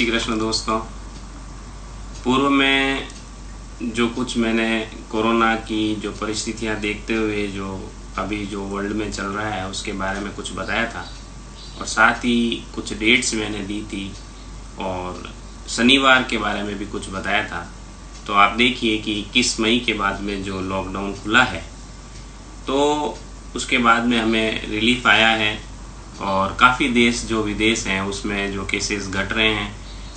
श्री कृष्ण दोस्तों। पूर्व में जो कुछ मैंने कोरोना की जो परिस्थितियां देखते हुए जो अभी जो वर्ल्ड में चल रहा है उसके बारे में कुछ बताया था और साथ ही कुछ डेट्स मैंने दी थी और शनिवार के बारे में भी कुछ बताया था। तो आप देखिए कि 21 मई के बाद में जो लॉकडाउन खुला है तो उसके बाद में हमें रिलीफ आया है और काफ़ी देश जो विदेश हैं उसमें जो केसेस घट रहे हैं।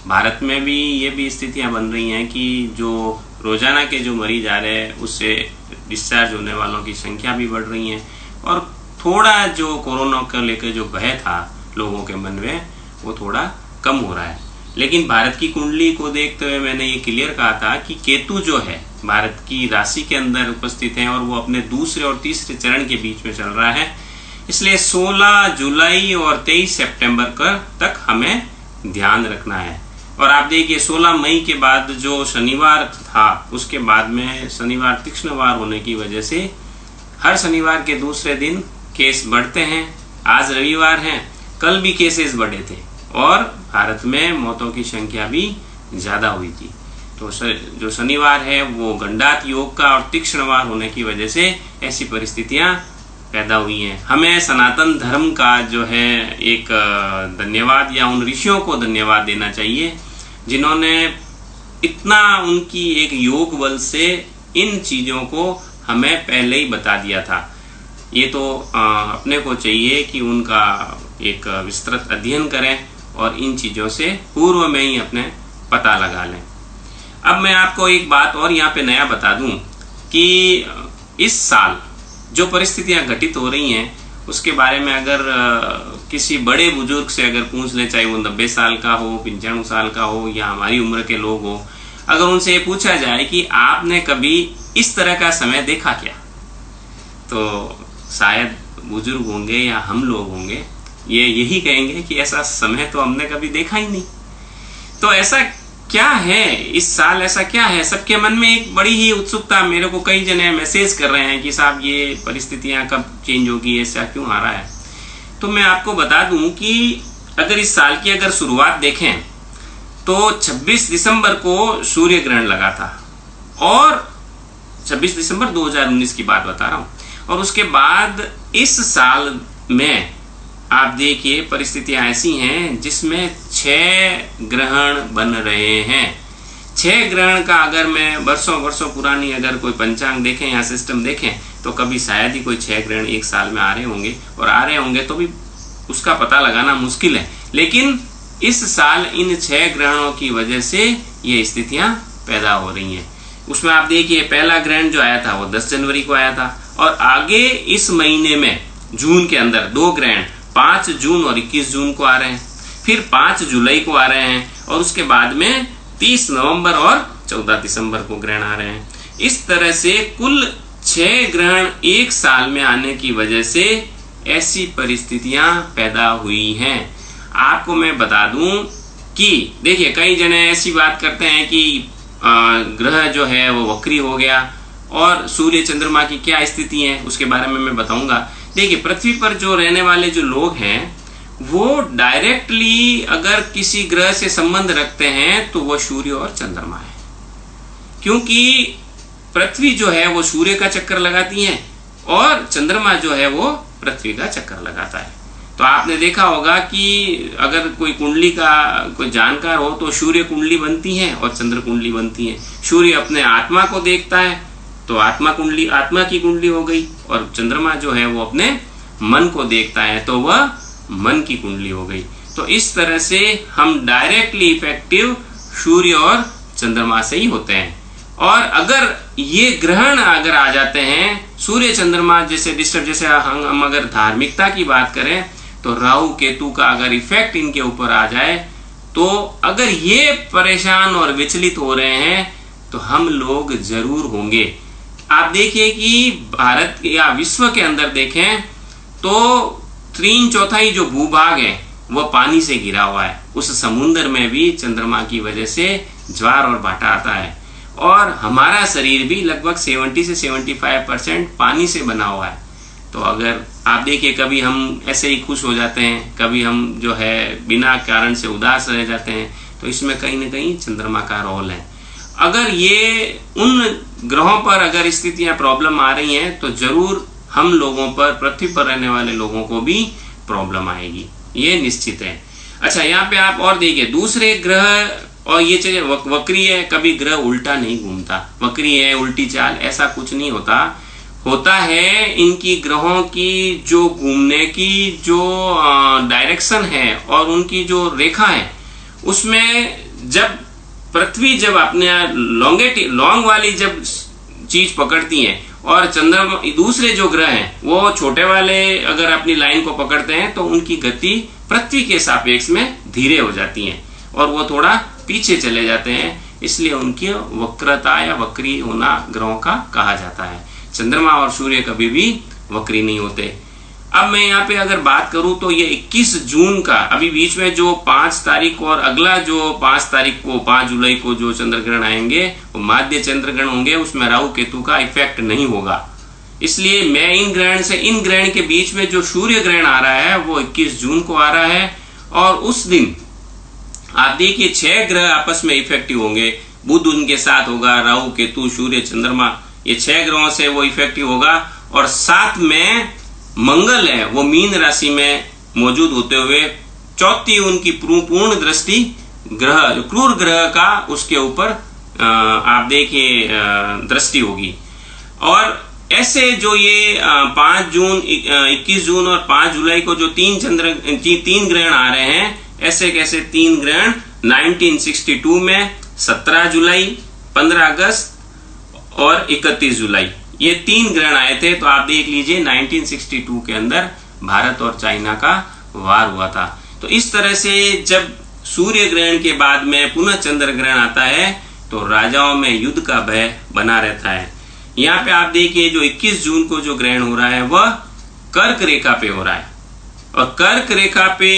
भारत में भी ये भी स्थितियां बन रही हैं कि जो रोज़ाना के जो मरीज आ रहे हैं उससे डिस्चार्ज होने वालों की संख्या भी बढ़ रही है और थोड़ा जो कोरोना को लेकर जो भय था लोगों के मन में वो थोड़ा कम हो रहा है। लेकिन भारत की कुंडली को देखते हुए मैंने ये क्लियर कहा था कि केतु जो है भारत की राशि के अंदर उपस्थित है और वो अपने दूसरे और तीसरे चरण के बीच में चल रहा है। इसलिए 16 जुलाई और 23 सितंबर तक हमें ध्यान रखना है। और आप देखिए 16 मई के बाद जो शनिवार था उसके बाद में शनिवार तीक्ष्णवार होने की वजह से हर शनिवार के दूसरे दिन केस बढ़ते हैं। आज रविवार है, कल भी केसेस बढ़े थे और भारत में मौतों की संख्या भी ज्यादा हुई थी। तो जो शनिवार है वो गंडात योग का और तीक्ष्णवार होने की वजह से ऐसी परिस्थितियां पैदा हुई हैं। हमें सनातन धर्म का जो है एक धन्यवाद या उन ऋषियों को धन्यवाद देना चाहिए जिन्होंने इतना उनकी एक योग बल से इन चीजों को हमें पहले ही बता दिया था। ये तो अपने को चाहिए कि उनका एक विस्तृत अध्ययन करें और इन चीजों से पूर्व में ही अपने पता लगा लें। अब मैं आपको एक बात और यहाँ पे नया बता दूं कि इस साल जो परिस्थितियां घटित हो रही हैं उसके बारे में अगर किसी बड़े बुजुर्ग से अगर पूछ ले, चाहे वो 90 साल का हो, 95 साल का हो या हमारी उम्र के लोग हो, अगर उनसे ये पूछा जाए कि आपने कभी इस तरह का समय देखा क्या, तो शायद बुजुर्ग होंगे या हम लोग होंगे ये यही कहेंगे कि ऐसा समय तो हमने कभी देखा ही नहीं। तो ऐसा क्या है इस साल, ऐसा क्या है? सबके मन में एक बड़ी ही उत्सुकता। मेरे को कई जने मैसेज कर रहे हैं कि साहब ये परिस्थितियां कब चेंज होगी, ऐसा क्यों आ रहा है। तो मैं आपको बता दूं कि अगर इस साल की अगर शुरुआत देखें तो 26 दिसंबर को सूर्य ग्रहण लगा था और 26 दिसंबर 2019 की बात बता रहा हूं। और उसके बाद इस साल में आप देखिए परिस्थितियां ऐसी हैं जिसमें 6 ग्रहण बन रहे हैं। 6 ग्रहण का अगर मैं वर्षों पुरानी अगर कोई पंचांग देखें या सिस्टम देखें तो कभी शायद ही कोई 6 ग्रहण एक साल में आ रहे होंगे, और आ रहे होंगे तो भी उसका पता लगाना मुश्किल है। लेकिन इस साल इन 6 ग्रहणों की वजह से ये स्थितियां पैदा हो रही हैं। उसमें आप देखिए पहला ग्रहण जो आया था वो 10 जनवरी को आया था और आगे इस महीने में जून के अंदर 2 ग्रहण 5 जून और 21 जून को आ रहे हैं, फिर 5 जुलाई को आ रहे हैं और उसके बाद में 30 नवंबर और 14 दिसंबर को ग्रहण आ रहे हैं। इस तरह से कुल 6 ग्रहण एक साल में आने की वजह से ऐसी परिस्थितियां पैदा हुई हैं। आपको मैं बता दूं कि देखिए कई जने ऐसी बात करते हैं कि ग्रह जो है वो वक्री हो गया और सूर्य चंद्रमा की क्या स्थिति है उसके बारे में मैं बताऊंगा। देखिए पृथ्वी पर जो रहने वाले जो लोग हैं वो डायरेक्टली अगर किसी ग्रह से संबंध रखते हैं तो वो सूर्य और चंद्रमा है, क्योंकि पृथ्वी जो है वो सूर्य का चक्कर लगाती है और चंद्रमा जो है वो पृथ्वी का चक्कर लगाता है। तो आपने देखा होगा कि अगर कोई कुंडली का कोई जानकार हो तो सूर्य कुंडली बनती है और चंद्र कुंडली बनती है। सूर्य अपने आत्मा को देखता है तो आत्मा की कुंडली हो गई, और चंद्रमा जो है वो अपने मन को देखता है तो वह मन की कुंडली हो गई। तो इस तरह से हम डायरेक्टली इफेक्टिव सूर्य और चंद्रमा से ही होते हैं। और अगर ये ग्रहण अगर आ जाते हैं सूर्य चंद्रमा जैसे डिस्टर्ब, जैसे हम अगर धार्मिकता की बात करें तो राहु केतु का अगर इफेक्ट इनके ऊपर आ जाए तो अगर ये परेशान और विचलित हो रहे हैं तो हम लोग जरूर होंगे। आप देखिए कि भारत या विश्व के अंदर देखें तो 3/4 जो भूभाग है वह पानी से घिरा हुआ है। उस समुद्र में भी चंद्रमा की वजह से ज्वार और भाटा आता है और हमारा शरीर भी लगभग 70 से 75% पानी से बना हुआ है। तो अगर आप देखिए कभी हम ऐसे ही खुश हो जाते हैं, कभी हम जो है बिना कारण से उदास रह जाते हैं, तो इसमें कहीं ना कहीं चंद्रमा का रोल है। अगर ये उन ग्रहों पर अगर स्थितियां प्रॉब्लम आ रही हैं तो जरूर हम लोगों पर, पृथ्वी पर रहने वाले लोगों को भी प्रॉब्लम आएगी, ये निश्चित है। अच्छा, यहाँ पे आप और देखिए दूसरे ग्रह, और ये चीज वक्री है, कभी ग्रह उल्टा नहीं घूमता, वक्री है, उल्टी चाल, ऐसा कुछ नहीं होता। होता है इनकी ग्रहों की जो घूमने की जो डायरेक्शन है और उनकी जो रेखा है, उसमें जब पृथ्वी जब अपने लॉन्ग वाली जब चीज पकड़ती है और चंद्रमा दूसरे जो ग्रह हैं वो छोटे वाले अगर अपनी लाइन को पकड़ते हैं तो उनकी गति पृथ्वी के सापेक्ष में धीरे हो जाती है और वो थोड़ा पीछे चले जाते हैं, इसलिए उनकी वक्रता या वक्री होना ग्रहों का कहा जाता है। चंद्रमा और सूर्य कभी भी वक्री नहीं होते। अब मैं यहाँ पे अगर बात करूं तो ये 21 जून का, अभी बीच में जो 5 तारीख और अगला जो 5 तारीख को 5 जुलाई को जो चंद्र ग्रहण आएंगे वो माध्य चंद्र ग्रहण होंगे, उसमें राहु केतु का इफेक्ट नहीं होगा। इसलिए मैं इन ग्रहण के बीच में जो सूर्य ग्रहण आ रहा है वो 21 जून को आ रहा है और उस दिन आप देखिए 6 ग्रह आपस में इफेक्टिव होंगे। बुध उनके साथ होगा, राहु केतु सूर्य चंद्रमा, ये 6 ग्रहों से वो इफेक्टिव होगा और साथ में मंगल है वो मीन राशि में मौजूद होते हुए चौथी उनकी पूर्ण दृष्टि ग्रह जो क्रूर ग्रह का उसके ऊपर आप देखिए दृष्टि होगी। और ऐसे जो ये 5 जून 21 जून और 5 जुलाई को जो 3 ग्रहण आ रहे हैं, ऐसे कैसे 3 ग्रहण 1962 में 17 जुलाई, 15 अगस्त और 31 जुलाई, ये 3 ग्रहण आए थे। तो आप देख लीजिए 1962 के अंदर भारत और चाइना का वार हुआ था। तो इस तरह से जब सूर्य ग्रहण के बाद में पुनः चंद्र ग्रहण आता है तो राजाओं में युद्ध का भय बना रहता है। यहाँ पे आप देखिए जो 21 जून को जो ग्रहण हो रहा है वह कर्क रेखा पे हो रहा है और कर्क रेखा पे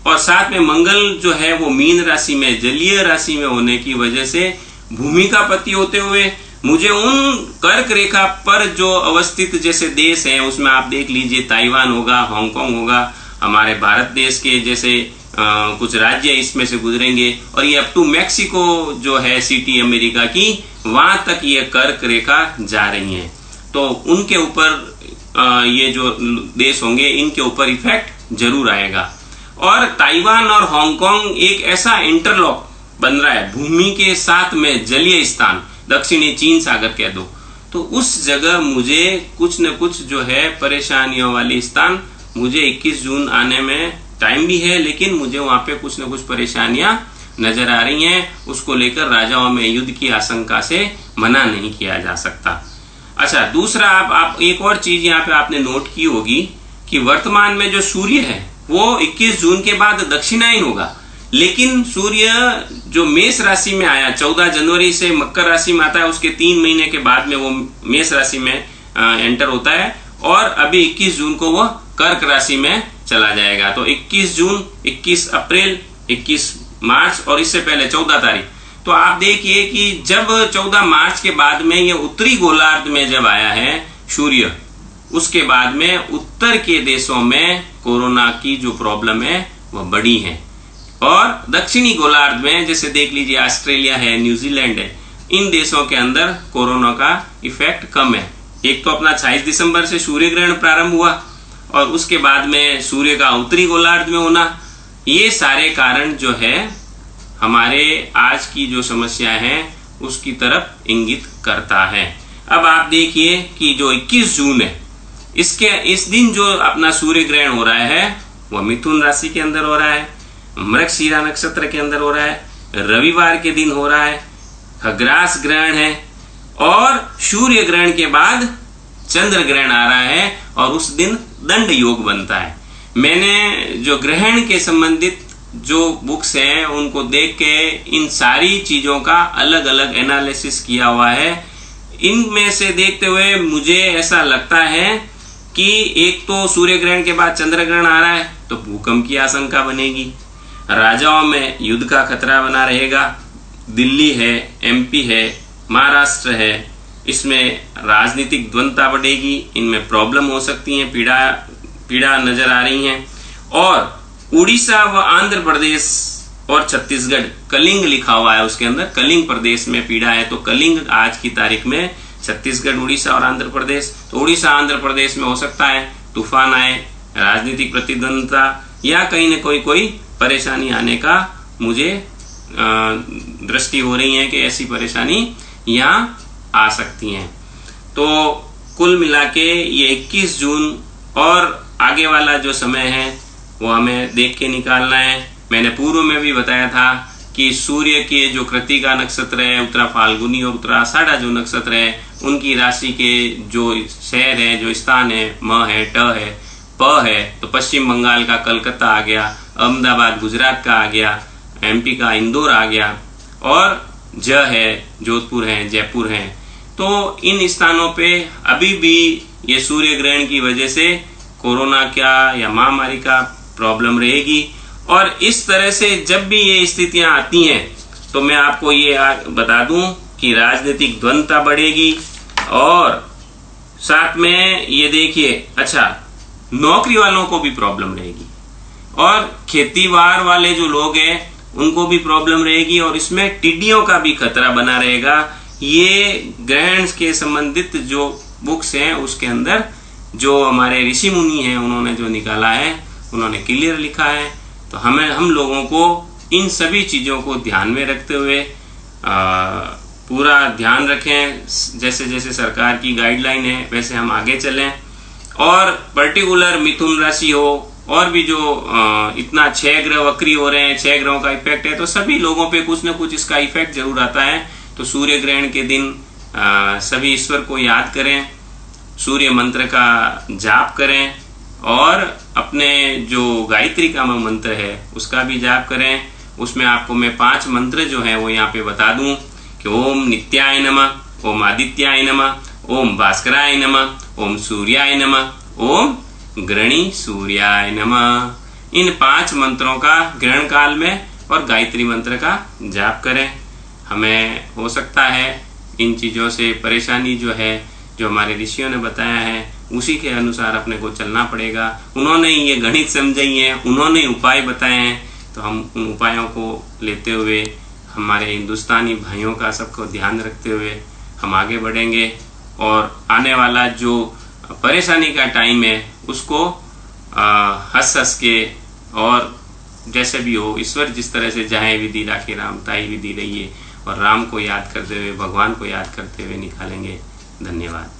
और साथ में मंगल जो है वो मीन राशि में जलीय राशि में होने की वजह से भूमि का पति होते हुए मुझे उन कर्क रेखा पर जो अवस्थित जैसे देश हैं उसमें आप देख लीजिए ताइवान होगा, हांगकांग होगा, हमारे भारत देश के जैसे कुछ राज्य इसमें से गुजरेंगे और ये अप टू मैक्सिको जो है सिटी अमेरिका की, वहां तक ये कर्क रेखा जा रही है। तो उनके ऊपर ये जो देश होंगे इनके ऊपर इफेक्ट जरूर आएगा। और ताइवान और हांगकांग एक ऐसा इंटरलॉक बन रहा है भूमि के साथ में जलीय स्थान, दक्षिणी चीन सागर कह दो, तो उस जगह मुझे कुछ न कुछ जो है परेशानियों वाली स्थान, मुझे 21 जून आने में टाइम भी है लेकिन मुझे वहां पे कुछ न कुछ परेशानियां नजर आ रही हैं। उसको लेकर राजाओं में युद्ध की आशंका से मना नहीं किया जा सकता। अच्छा, दूसरा आप एक और चीज यहाँ पे आपने नोट की होगी कि वर्तमान में जो सूर्य है वो 21 जून के बाद दक्षिणायन होगा, लेकिन सूर्य जो मेष राशि में आया 14 जनवरी से मकर राशि में आता है, उसके 3 महीने के बाद में वो मेष राशि में एंटर होता है और अभी 21 जून को वह कर्क राशि में चला जाएगा। तो 21 जून, 21 अप्रैल, 21 मार्च और इससे पहले 14 तारीख। तो आप देखिए कि जब 14 मार्च के बाद में ये उत्तरी गोलार्ध में जब आया है सूर्य, उसके बाद में उत्तर के देशों में कोरोना की जो प्रॉब्लम है वह बड़ी है और दक्षिणी गोलार्ध में जैसे देख लीजिए ऑस्ट्रेलिया है, न्यूजीलैंड है, इन देशों के अंदर कोरोना का इफेक्ट कम है। एक तो अपना 26 दिसंबर से सूर्य ग्रहण प्रारंभ हुआ और उसके बाद में सूर्य का उत्तरी गोलार्ध में होना, ये सारे कारण जो है हमारे आज की जो समस्या है उसकी तरफ इंगित करता है। अब आप देखिए कि जो 21 जून है इस दिन जो अपना सूर्य ग्रहण हो रहा है वह मिथुन राशि के अंदर हो रहा है, मृगशिरा नक्षत्र के अंदर हो रहा है, रविवार के दिन हो रहा है, खग्रास ग्रहण है और सूर्य ग्रहण के बाद चंद्र ग्रहण आ रहा है और उस दिन दंड योग बनता है। मैंने जो ग्रहण के संबंधित जो बुक्स हैं उनको देख के इन सारी चीजों का अलग अलग एनालिसिस किया हुआ है। इनमें से देखते हुए मुझे ऐसा लगता है कि एक तो सूर्य ग्रहण के बाद चंद्र ग्रहण आ रहा है तो भूकंप की आशंका बनेगी, राजाओं में युद्ध का खतरा बना रहेगा, दिल्ली है, एमपी है, महाराष्ट्र है, इसमें राजनीतिक द्वंद्वता बढ़ेगी, इनमें प्रॉब्लम हो सकती है, पीड़ा नजर आ रही है। और उड़ीसा व आंध्र प्रदेश और छत्तीसगढ़, कलिंग लिखा हुआ है उसके अंदर, कलिंग प्रदेश में पीड़ा है। तो कलिंग आज की तारीख में छत्तीसगढ़, उड़ीसा और आंध्र प्रदेश। तो उड़ीसा आंध्र प्रदेश में हो सकता है तूफान आए, राजनीतिक प्रतिद्वंदता या कहीं न कोई परेशानी आने का मुझे दृष्टि हो रही है कि ऐसी परेशानी यहाँ आ सकती हैं। तो कुल मिला के ये 21 जून और आगे वाला जो समय है वो हमें देख के निकालना है। मैंने पूर्व में भी बताया था कि सूर्य के जो कृत्तिका नक्षत्र है, उत्तरा फाल्गुनी और उत्तरा आषाढ़ा जो नक्षत्र है, उनकी राशि के जो शहर है, जो स्थान है, म है, ट है, प है, तो पश्चिम बंगाल का कलकत्ता आ गया, अहमदाबाद गुजरात का आ गया, MP का इंदौर आ गया, और ज है जोधपुर है, जयपुर है। तो इन स्थानों पे अभी भी ये सूर्य ग्रहण की वजह से कोरोना का या महामारी का प्रॉब्लम रहेगी। और इस तरह से जब भी ये स्थितियां आती हैं तो मैं आपको ये बता दूं कि राजनीतिक द्वंद्वता बढ़ेगी। और साथ में ये देखिए, अच्छा, नौकरी वालों को भी प्रॉब्लम रहेगी और खेतीबाड़ वाले जो लोग हैं उनको भी प्रॉब्लम रहेगी, और इसमें टिड्डियों का भी खतरा बना रहेगा। ये ग्रहण के संबंधित जो बुक्स हैं उसके अंदर जो हमारे ऋषि मुनि हैं उन्होंने जो निकाला है, उन्होंने क्लियर लिखा है। तो हम लोगों को इन सभी चीजों को ध्यान में रखते हुए पूरा ध्यान रखें। जैसे जैसे सरकार की गाइडलाइन है वैसे हम आगे चलें। और पर्टिकुलर मिथुन राशि हो और भी जो इतना 6 ग्रह वक्री हो रहे हैं, 6 ग्रहों का इफेक्ट है, तो सभी लोगों पे कुछ न कुछ इसका इफेक्ट जरूर आता है। तो सूर्य ग्रहण के दिन सभी ईश्वर को याद करें, सूर्य मंत्र का जाप करें, और अपने जो गायत्री का मंत्र है उसका भी जाप करें। उसमें आपको मैं 5 मंत्र जो है वो यहाँ पे बता दूं कि ओम नित्याय नमः, ओम आदित्याय नमः, ओम भास्कराय नमः, ओम सूर्याय नमः, ओम ग्रहणी सूर्याय नमः। इन 5 मंत्रों का ग्रहण काल में और गायत्री मंत्र का जाप करें। हमें हो सकता है इन चीजों से परेशानी जो है, जो हमारे ऋषियों ने बताया है उसी के अनुसार अपने को चलना पड़ेगा। उन्होंने ये गणित समझाई है, उन्होंने उपाय बताए हैं, तो हम उन उपायों को लेते हुए हमारे हिंदुस्तानी भाइयों का सबको ध्यान रखते हुए हम आगे बढ़ेंगे। और आने वाला जो परेशानी का टाइम है उसको हंस हंस के, और जैसे भी हो, ईश्वर जिस तरह से जाए विधि राखे राम ताई विधि रहिए, और राम को याद करते हुए, भगवान को याद करते हुए निकालेंगे। धन्यवाद।